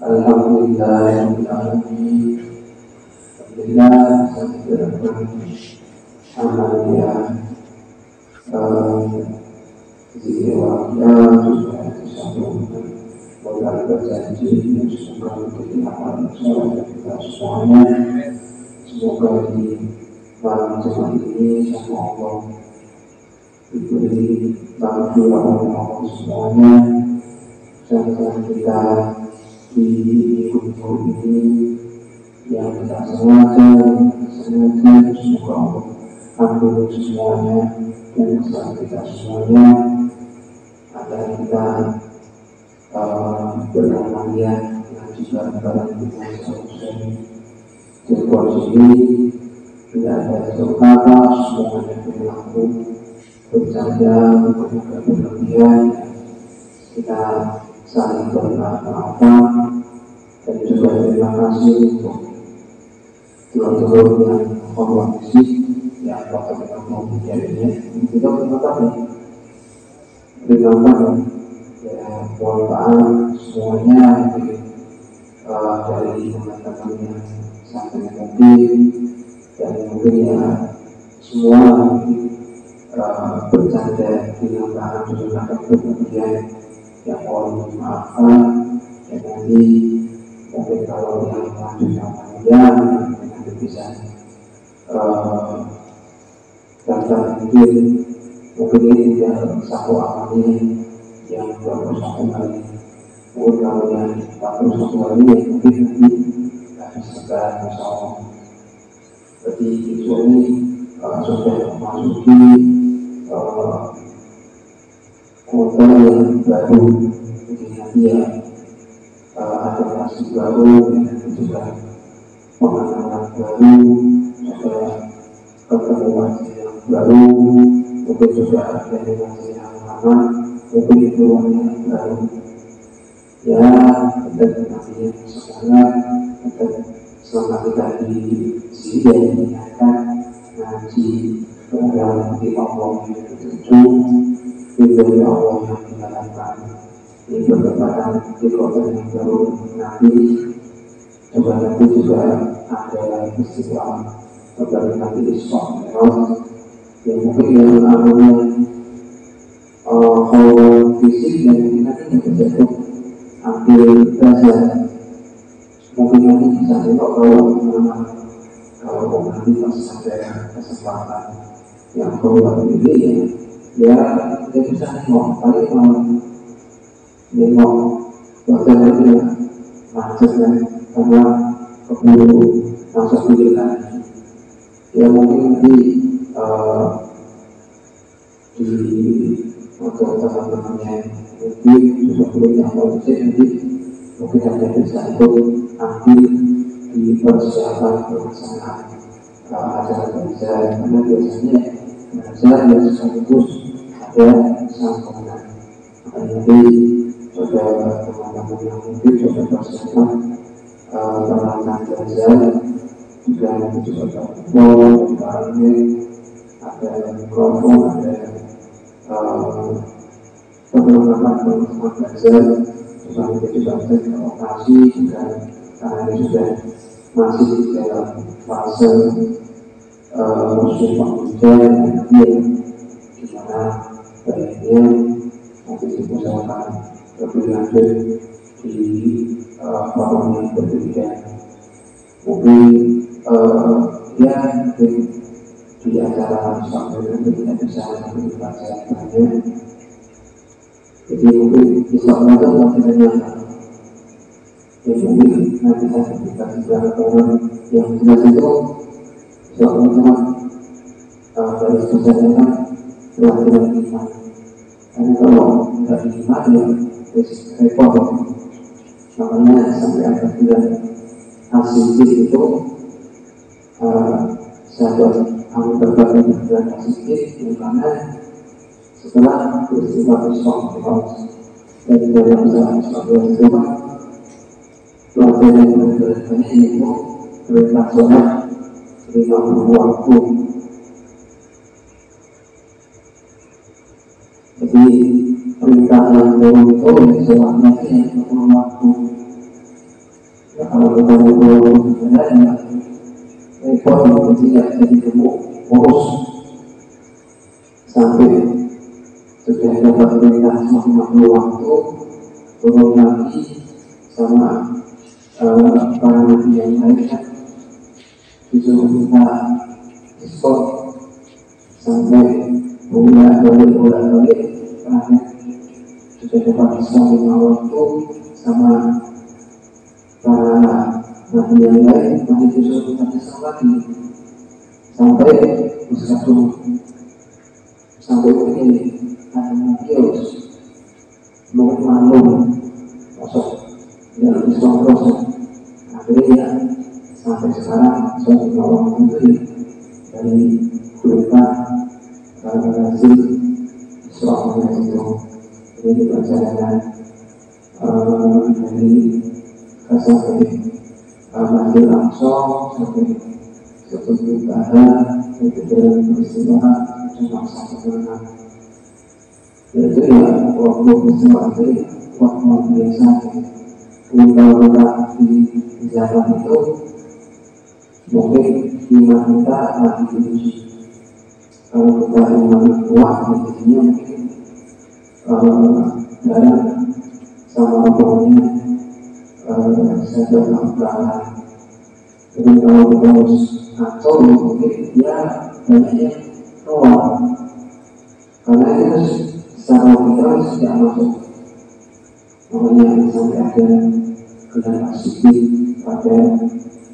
Alhamdulillahirabbil alamin. Alhamdulillah sampai amal yang jiwanya juga disambung dengan berjanji semoga menjadi amal soleh kita semuanya. Semoga di malam Jumat ini sama Allah diberi bantuan oleh Allah semuanya, dan kita di kumpul ini yang kita sengaja semoga Allah ampuni semuanya dan kesalahan kita semuanya, agar kita beramaliyah dengan juga barang kita selesai situasi ini tidak ada kata semuanya berlaku bercanda bukan berlebihan, kita saling bermaafan dan juga terima kasih untuk telur-telur yang hormati yang bakal kita mau menjadinya. Kita terima kasih ya, mohon maaf semuanya dari teman-teman yang sampai mungkin dan mungkin ya semua bercanda dengan bahan menggunakan berlebihan yang mohon dimaafkan. Dan nanti mungkin kalau yang lanjutnya nanti bisa daftar mungkin ini tidak satu amalnya yang 21 kali, mungkin kalau yang 41 kali ya mungkin nanti segera insya Allah. Berarti itu ini sudah memasuki kuota yang baru, jadi nanti ya ada kasih baru, dan juga pengalaman baru, juga ketemuan yang baru, mungkin juga ada yang lama, mungkin itu yang baru. Ya, kita nantinya semangat, kita selama kita di sini dan diingatkan ngaji kemudian di Allah yang terjun, di Allah yang diharapkan, di berkepatan di kota yang baru nanti. Coba nanti juga ada istilah kembali nanti Islam yang mungkin yang namanya hal fisik dan nanti yang terjadi ambil belajar, mungkin nanti bisa tengok kalau nanti pas ada kesempatan yang keluar ini ya dia bisa tengok paling nengok bagaimana dia macet kan, karena keburu masuk pilihan ya mungkin nanti di teman-temannya mungkin juga punya konsep nanti mungkin ada bisa ikut ambil di persiapan pelaksanaan acara belajar, karena biasanya belajar yang sekaligus ada sambungan. Nanti coba teman-teman yang mungkin coba persiapan peralatan belajar juga nanti coba barangnya ada mikrofon, ada perlengkapan belajar, juga nanti juga ada lokasi juga, karena ini sudah masih dalam fase musim penghujan di mana baiknya nanti diusahakan lebih lanjut di forum yang berbeda. Mungkin ya di acara sampai nanti kita bisa lebih banyak. Jadi mungkin bisa menonton materinya. Jadi mungkin nanti saya berikan beberapa orang yang jelas itu soal dari sejarahnya pelajaran iman. Karena kalau dari iman ya repot. Makanya sampai ada bilang asyidik itu sahabat kami berbagi dengan asyidik karena setelah peristiwa Islam dari dalam Islam itu pelajaran yang berbeda itu perintah sholat 50 waktu. Jadi perintah yang baru itu sholatnya yang 50 waktu. kalau kita ngobrol sebenarnya repot itu tidak jadi gemuk urus sampai sudah dapat perintah semakin waktu turun lagi sama para nabi yang lain kan disuruh kita diskon sampai bolak-balik terakhir sudah dapat diskon 5 waktu sama para nabi yang lain masih disuruh kita diskon lagi sampai usaha sampai begini ada nabi harus mungkin maklum masuk yang diskon terus akhirnya sampai sekarang suatu waktu itu dari berita Brazil soal itu ini diperjalanan dari sampai Masjid Aqsa sampai suatu perubahan itu dalam peristiwa cuma satu bulan itu ya waktu peristiwa itu waktu biasa kalau kita di zaman itu mungkin iman kita masih diuji. Kalau kita iman kuat intinya mungkin dalam sama pokoknya saya berangkat. Jadi kalau kita harus ngaco mungkin dia banyaknya keluar karena itu secara kita tidak masuk. Makanya sampai ada kenal asli pada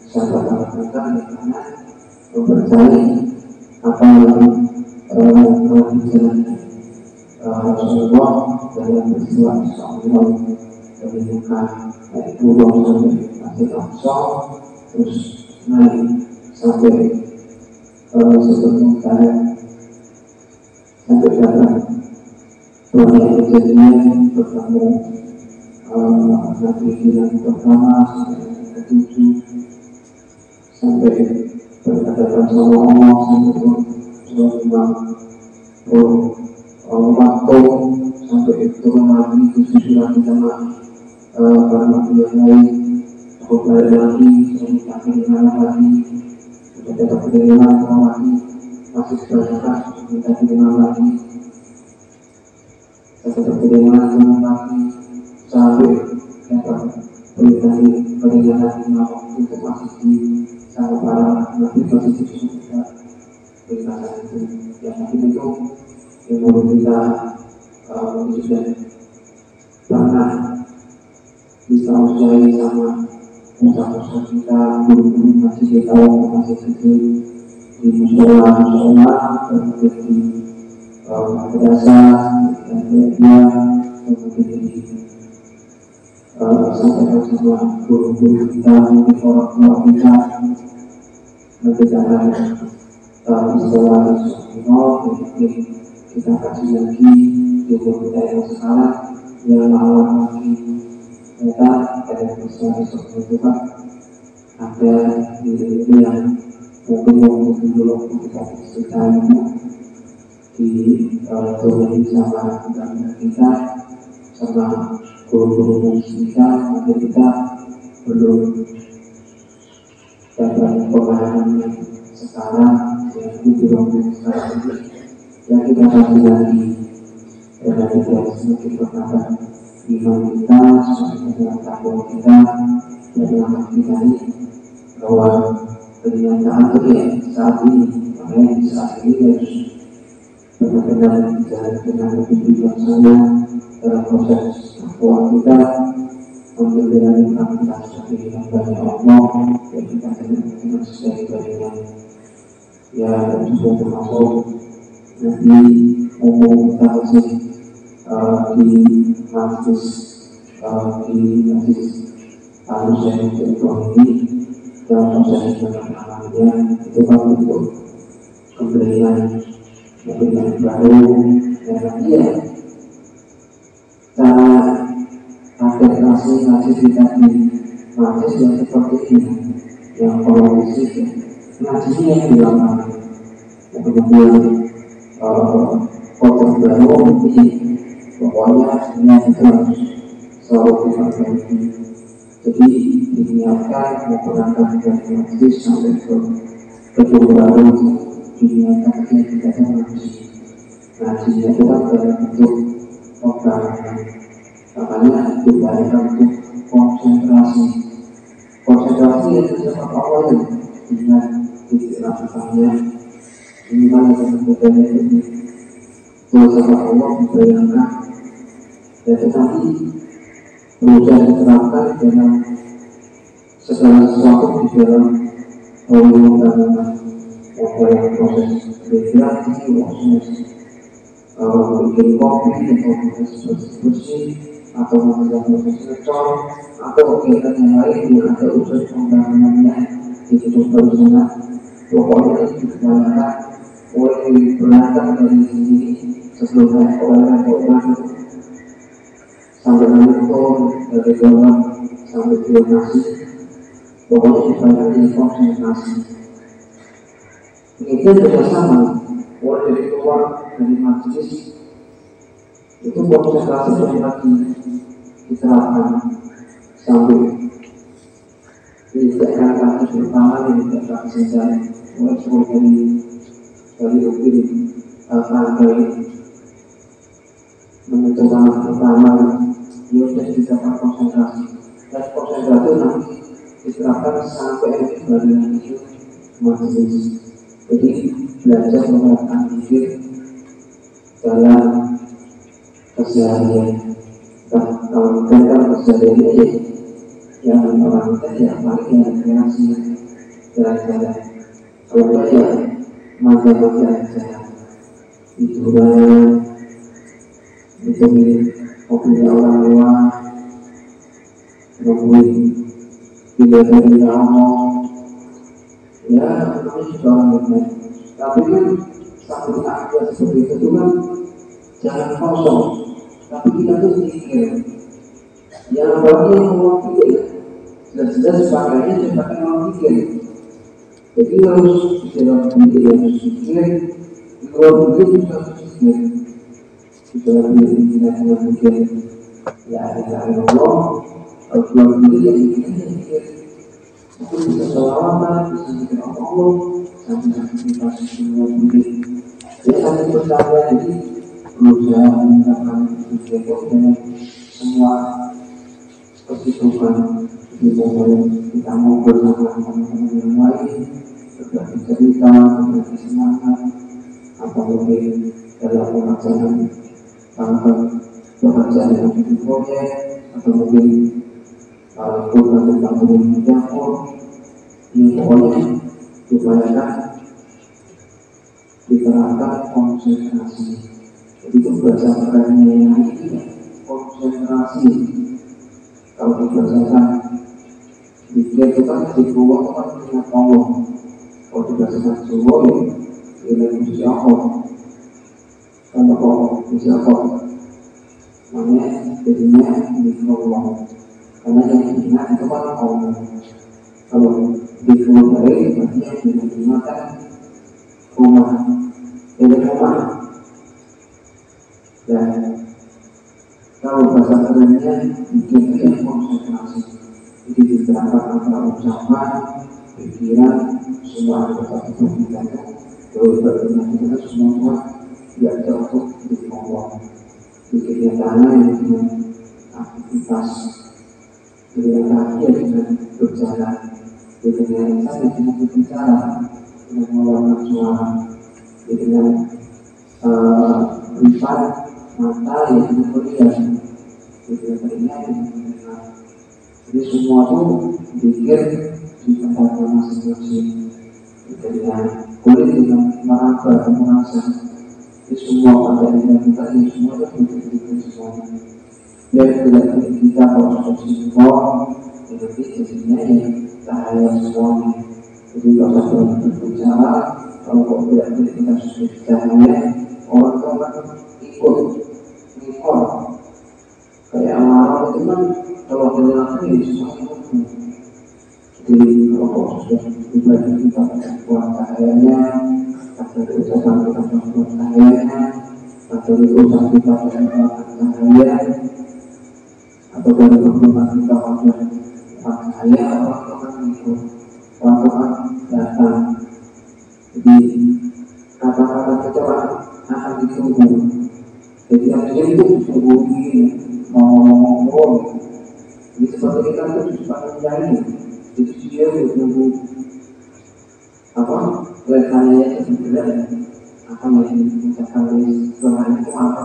sahabat kita karena mempercayai apa yang telah dijalankan Rasulullah dalam peristiwa Israel dari Mekah naik turun sampai Masjid Aqsa terus naik sampai sebelum kita sampai dapat banyak kejadian bertemu Nabi yang pertama sampai ke-7 sampai berhadapan sama Allah sampai waktu sampai turun lagi khusus lagi sama para nabi yang lain kembali lagi minta kiriman lagi sudah dapat kiriman lagi masih banyak minta kiriman lagi dapat kiriman lagi sampai dapat peringatan 5 waktu untuk masih di sama para nabi masih kita peringatan itu yang mungkin itu yang perlu kita sudah pernah disausai sama usaha-usaha kita guru-guru masih kita masih kecil di musola kemudian di madrasah dan media kemudian di sampaikan sama guru-guru kita mungkin orang tua kita nanti jangan setelah mungkin kita kasih lagi di kita yang sekarang yang lawan lagi ternyata ada peristiwa seperti itu kan ada diri yang mungkin waktu dulu kita ceritakan di turun sama kita sama guru-guru kita mungkin kita belum dapat pemahaman yang sekarang yang itu belum sekarang ini yang kita kasih lagi karena kita semakin bertambah iman kita semakin bertambah kita dan dalam kita ini bahwa kenyataan itu saat ini makanya di saat ini harus benar-benar dengan lebih bijaksana dalam proses dakwah kita menjadi iman kita sebagai hamba Allah dan kita dengan sebaik-baiknya ya juga termasuk nanti umum kita masih di majlis manusia yang ini dalam proses penanganannya itu kan untuk pemberian yang baru dan nanti ya cara adaptasi majlis kita di majlis yang seperti ini yang politis majlisnya yang dilakukan kemudian kota baru ini pokoknya ini kita harus selalu diperbaiki Jadi diniatkan mau berangkat dari masjid sampai ke gedung baru, diniatkan kita ngaji. Ngajinya itu kan dalam bentuk pembangunan, makanya dibayarkan untuk konsentrasi. Konsentrasi itu seperti apa ya? Dengan titik rasanya ini kan yang bedanya ini. Kalau sama Allah dibayangkan, dan tetapi berusaha diterapkan dalam segala sesuatu di dalam pembangunan, dalam proses migrasi, proses bikin kopi atau proses bersih atau proses ngecor atau kegiatan yang lain yang ada unsur pembangunannya di hidup bersama. Pokoknya itu kebanyakan mulai berangkat dari sini sebelum naik orang sampai monitor dari dalam sampai donasi, pokoknya dibanyakan konsentrasi. Itu bersama mulai dari keluar dari majelis itu konsentrasi yang lagi diterapkan sampai tidak kali pertama yang tidak selesai mulai dari mungkin tanggal menentukan pertama dia sudah didapat konsentrasi, dan konsentrasi nanti diterapkan sampai dari majelis. Jadi belajar menerapkan pikir dalam keseharian. Kalau dalam keseharian yang orang kita ya paling ya kreasi jalan-jalan. Kalau enggak ya macam-macam aja, hiburan, itu kopinya orang luar, nungguin tidak dari ngomong. Ya, namanya juga orang benar. Tapi kan satu akal seperti itu kan jangan kosong. Tapi kita tuh mikir. Yang apalagi yang mau pikir, jelas-jelas pakainya sebagai orang pikir. Jadi harus di dalam diri yang harus pikir, di luar diri juga harus pikir. Di dalam diri kita harus pikir. Ya ada Allah, harus luar diri yang pikir. Itu bisa selawatan, bisa mikir Allah, sampai aktivitas semua diri. Ya sampai percaya, jadi berusaha meningkatkan pikir dengan semua kesibukan kita mau bersama teman-teman yang lain, berbagi cerita, berbagi semangat, atau mungkin dalam pekerjaan yang di proyek, atau mungkin tentang di dapur. Ini pokoknya diupayakan diterapkan konsentrasi. Jadi itu bahasa kerennya yang ini konsentrasi. Kalau dibahasakan pikir itu kan di bawah kan punya Allah. Kalau dibahasakan Jawa ini mesti apa? Kalau kok mesti apa? Namanya jadinya di Allah. Karena yang diingat itu kan Allah. Kalau di keluar dari berarti yang digunakan rumah, dari rumah. Dan kalau bahasa kerennya bikin yang konsentrasi, jadi diterapkan antara ucapan, pikiran, semua anggota tubuh kita itu, terus berkenaan kita semua tidak jauh di Allah. Bikin tangan yang dengan aktivitas, dengan kaki yang dengan berjalan, dengan lisan yang dengan berbicara, dengan mengeluarkan suara, dengan lipat mata yang dengan melihat. Jadi semua itu pikir di tempatnya masing-masing. Dengan kulit dengan meraba dan merasa. Jadi semua pada diri kita ini semua itu pikir semuanya. Dan tidak kita kalau semua jadi jadinya ya cahaya semuanya. Jadi kalau kita berbicara, kalau tidak kita sudah cahaya, orang ikut ngikut. Kayak amarah itu kan kalau dilakukan semuanya itu. Jadi kalau sudah pribadi kita buat cahayanya, atau ucapan kita buat cahayanya, atau ucapan kita buat cahaya, atau dari hubungan kita pada saya orang-orang itu orang-orang datang. Jadi kata-kata kecewa akan ditunggu. Jadi artinya itu ditunggu mau ngomong. Jadi seperti kita itu suka menjadi. Jadi dia ditunggu apa? Lesannya itu sebenarnya apa yang diucapkan setelah itu apa?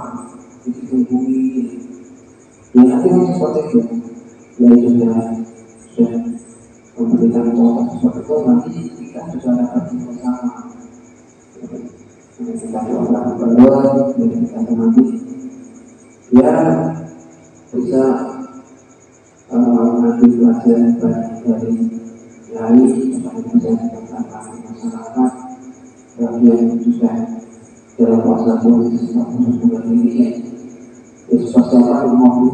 Jadi tunggu. Ya artinya seperti itu. Ya sudah memberikan contoh seperti itu nanti kita sudah dapat bersama. Kita coba berdoa dan kita nanti ya bisa nanti belajar dari yai belajar tentang masyarakat yang sudah dalam masa posisi bulan ini ya seperti apa mau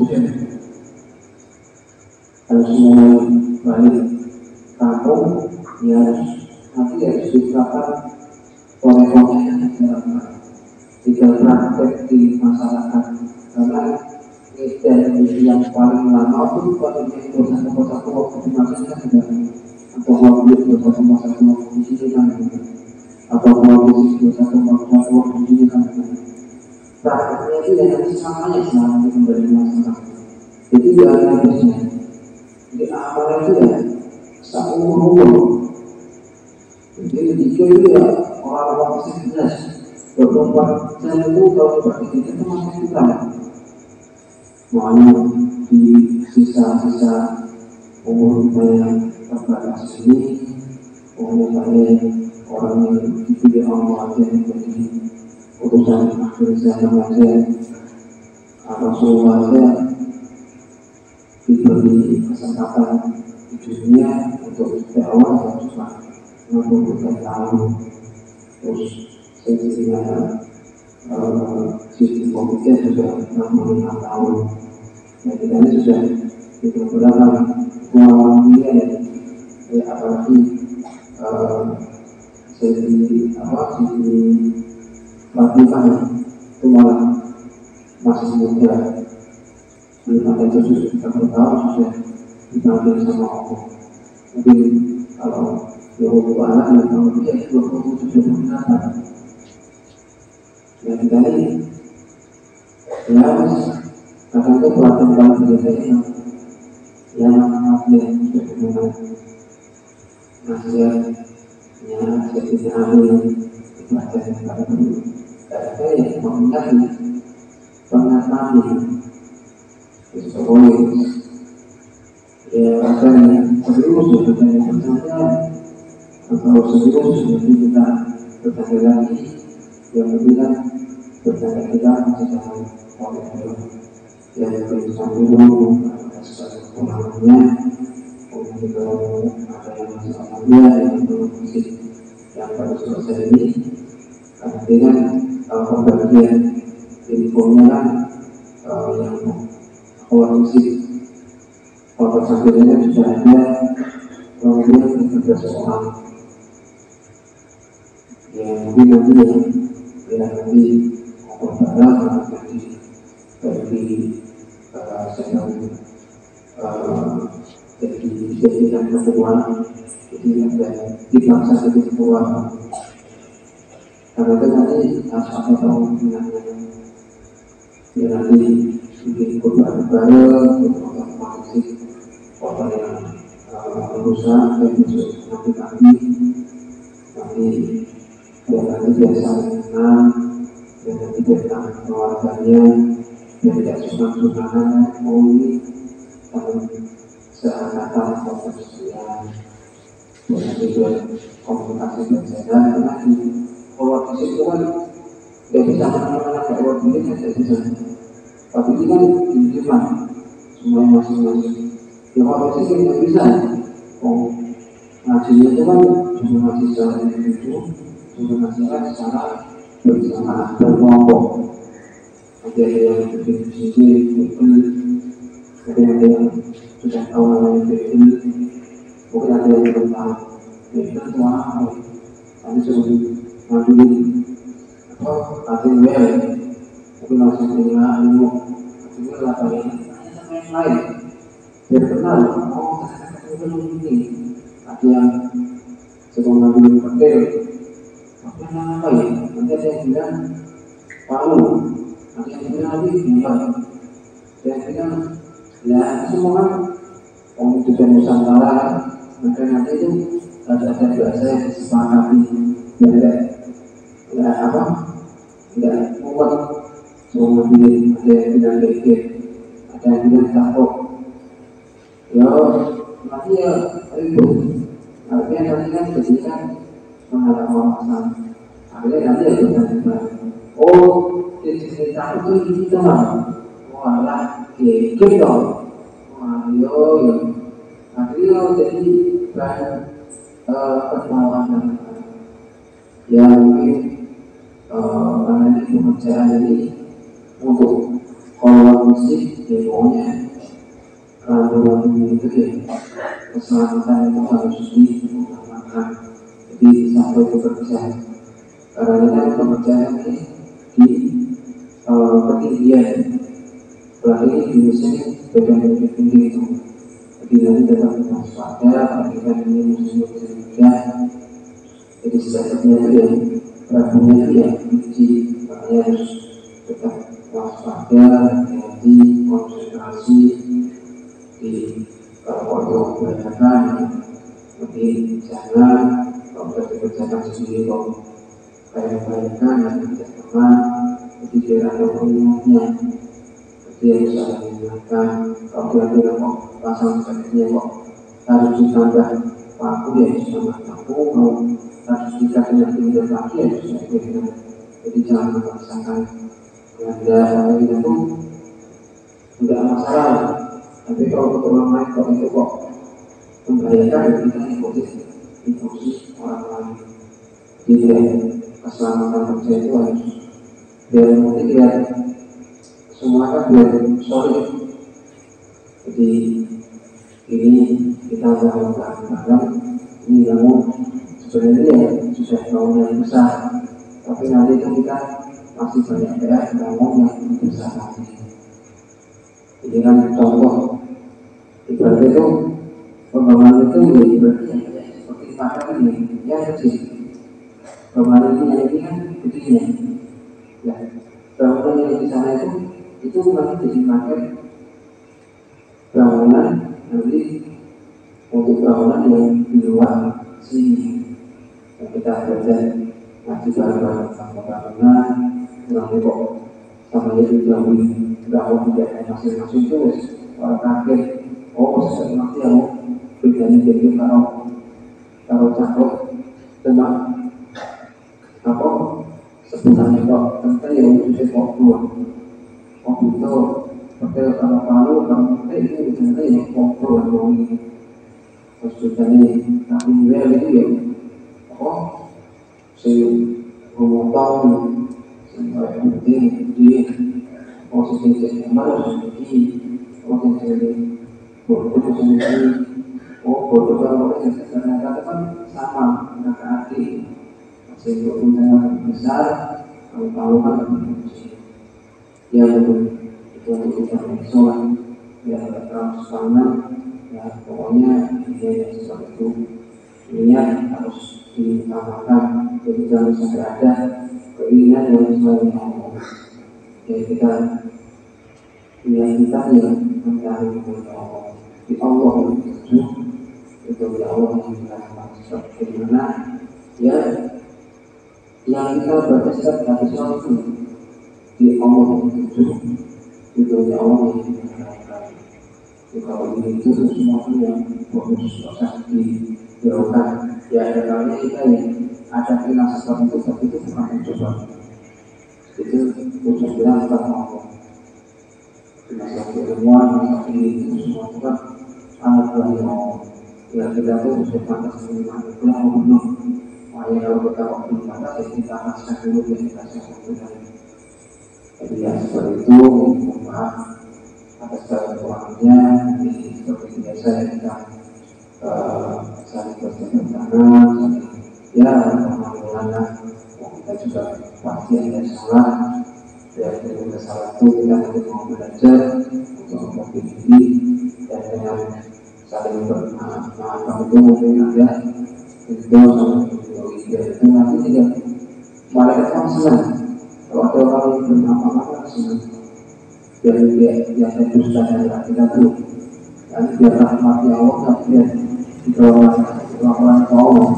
harus mulai balik kampung ya nanti harus diterapkan oleh tidak praktek di masyarakat karena ini yang paling lama itu pada satu waktu di masyarakat juga atau waktu satu waktu di sini kan atau waktu satu waktu di sini kan prakteknya itu yang nanti samanya selama itu kembali masyarakat jadi tidak ada habisnya. Jadi awalnya itu ya seumur jadi jika itu ya orang-orang masih jelas 24 jam itu kalau seperti itu masih kita makanya di sisa-sisa umur kita yang terbatas ini umumnya orang yang dipilih Allah aja menjadi utusan akhir zaman aja Rasulullah aja diberi kesempatan di dunia untuk dakwah dan juga memberikan tahu terus sehingga sistem COVID sudah 65 tahun dan kita ini sudah itu berapa uang miliar ya apalagi segi pelatihan itu malah masih muda belum ada itu kita bertahu sudah dipanggil sama Allah mungkin kalau 20 anak yang tahun dia 27 berapa ya kita ini ya kadang itu pelatihan dalam diri yang sudah dengan nasihatnya seperti ahli pelatihan pada dulu saya yang mengingatnya pernah tadi sekolah ya rasanya serius ya bertanya pertanyaan atau serius jadi kita bertanya lagi yang penting bertanya kita masih sama oleh Allah yang berusaha dulu sebagai pengalamannya kemudian kalau ada yang masih alhamdulillah yang belum musik yang baru selesai ini karena dengan pembagian infonya yang awal musik foto sampingnya sudah ada kemudian 13 orang yang mungkin nanti nanti barang nanti dari jadikan keseruan jadi ada di bangsa itu keseruan karena itu nanti harus ada tahu minatnya ya nanti ikut bareng untuk musik foto yang berusaha dan besok nanti nanti biasa mengenal dan nanti tentang keluarganya dan tidak sunat-sunatan ini tahun seangkatan profesional dan nanti buat komunikasi berjalan karena di awal di situ kan tidak bisa menemukan awal ini tidak bisa tapi ini kan dihidupan semua masing-masing di awal di situ tidak bisa ngajinya itu kan cuma ngaji secara individu cuma ngaji secara bersama berkelompok ada yang bikin sisi ada yang sudah tahu namanya bikin mungkin ada yang belum tahu itu semua nanti sebelum ngambil apa nanti mungkin langsung dengar ilmu itu lah paling yang lain biar kenal belum ini ada yang sedang mengambil petir, apa ya? Nanti ada yang bilang palu, ada yang bilang lagi gimana? Ada yang bilang, ya semua kan orang itu dan Nusantara, maka nanti itu ada bahasa yang disepakati, tidak apa? Tidak kuat, semua pilih, ada yang bilang lekir, ada yang bilang takut. Ya, nanti ya ribut. Artinya nanti kan jadikan menghadap wawasan. Akhirnya nanti ya kita oh, jadi takut itu ini teman. Walah, gitu dong. Wah, yo. Akhirnya jadi bahan perlawanan. Ya mungkin karena ini pekerjaan ini untuk kalau musik ya pokoknya lagu-lagu itu ya keselamatan itu harus diutamakan. Jadi sampai bekerja karena pekerjaan ini di ketinggian apalagi di musim beda-beda tinggi itu. Jadi nanti tetap waspada apabila ini musim hujan. Jadi sebaiknya itu ya ragunya itu ya uji, makanya harus tetap waspada, hati, konsentrasi di kalau kebanyakan jadi jangan kalau sudah dikerjakan sendiri kok kayak kebanyakan nanti tidak teman jadi dia ada umumnya jadi harus ada mengingatkan kalau kira-kira kok pasang sakitnya kok harus ditambah paku ya harus ditambah paku kalau harus dikasih tinggal lagi ya harus ditambah jadi jangan memaksakan belanja lagi itu tidak masalah. Tapi kalau orang lain kok itu kok membahayakan kita ikuti orang lain. Jadi keselamatan kerja itu harus biar nanti biar semua kan biar solid. Jadi ini kita bareng-bareng ini namun sebenarnya ya sudah tahun yang besar. Tapi nanti itu kita masih banyak PR namun yang besar lagi. Jadi kan contoh ibarat itu pembangunan itu ya ibaratnya seperti pakai ini ya kecil pembangunan ini kan kecilnya ya bangunan yang di sana itu nanti jadi pakai bangunan nanti untuk bangunan yang di luar sini yang kita belajar ngaji bareng-bareng sama bangunan nanti kok sama itu diambil bahwa tidak masing-masing itu orang kaget oh saya nanti yang bedanya jadi kalau cakep cuma apa sebenarnya kok tentang yang itu kok dua oh itu pakai kalau palu kalau itu tentang yang kok dua ini terus bedanya tapi real itu ya oh si ngomong sampai di posisi kemarin seperti posisi bodoh sendiri, bodoh kalau ternyata kan sama dengan arti masih beruntung besar kalau kan ya betul itu untuk kita sholat ya transparan ya pokoknya dia sesuatu itu niat harus diutamakan jadi jangan sampai ada keinginan yang selain Allah. Ya kita yang mencari Allah di Allah itu di Allah yang kita bagaimana ya yang kita berkesan dari sesuatu di Allah itu di Allah yang kita harapkan. Kalau ini itu semua yang bagus bisa dijauhkan ya ada kali kita yang ada kena sesuatu itu tapi itu bukan mencoba itu usaha bilang tentang Allah masalah ilmuwan, masalah ini itu semua itu kan sangat banyak Allah ya kita tuh sudah pantas menerima itu yang Allah makanya kalau kita belum pantas ya kita paskan dulu ya kita siapkan jadi ya seperti itu maaf atas kekurangannya seperti biasa ya kita saling bertemu tangan ya alhamdulillah kita juga pasti ada salah ya dari kesalahan itu kita nanti mau belajar untuk memperbaiki dan dengan saling bermaaf itu mungkin ada itu sama itu nanti tidak malaikat kan senang kalau ada orang yang bermaaf senang dari dia dusta dari kita tuh nanti dia rahmati Allah tapi dia orang Allah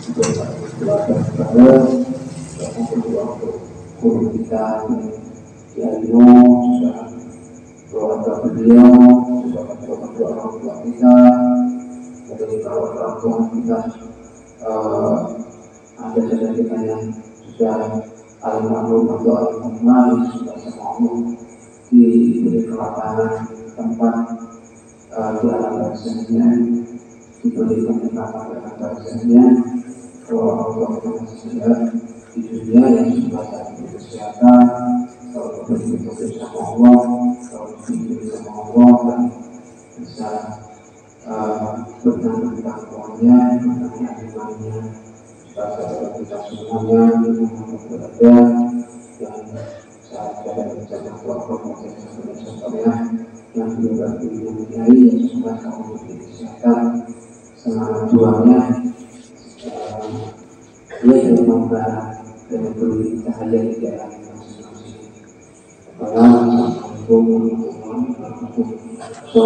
itu keluarga yang kedua guru kita ya juga keluarga beliau juga kedua orang tua kita jadi kalau orang tua kita ada saja kita yang sudah almarhum atau almarhum sudah sama Allah diberi kelapangan tempat di alam barzahnya diberikan kelapangan di alam barzahnya kalau orang tua kita masih sehat di dunia yang sudah dalam kesehatan kalau betul-betul sama Allah kalau betul-betul sama Allah dan bisa bertanggung takwanya bertanggung imannya saudara kita semuanya yang berada yang saat berada di jalan keluarga saya yang juga dimuliai yang sudah kamu memberi kesehatan semangat juangnya dia yang memberi dan memberi cahaya di dalam masing-masing. Assalamualaikum warahmatullahi wabarakatuh.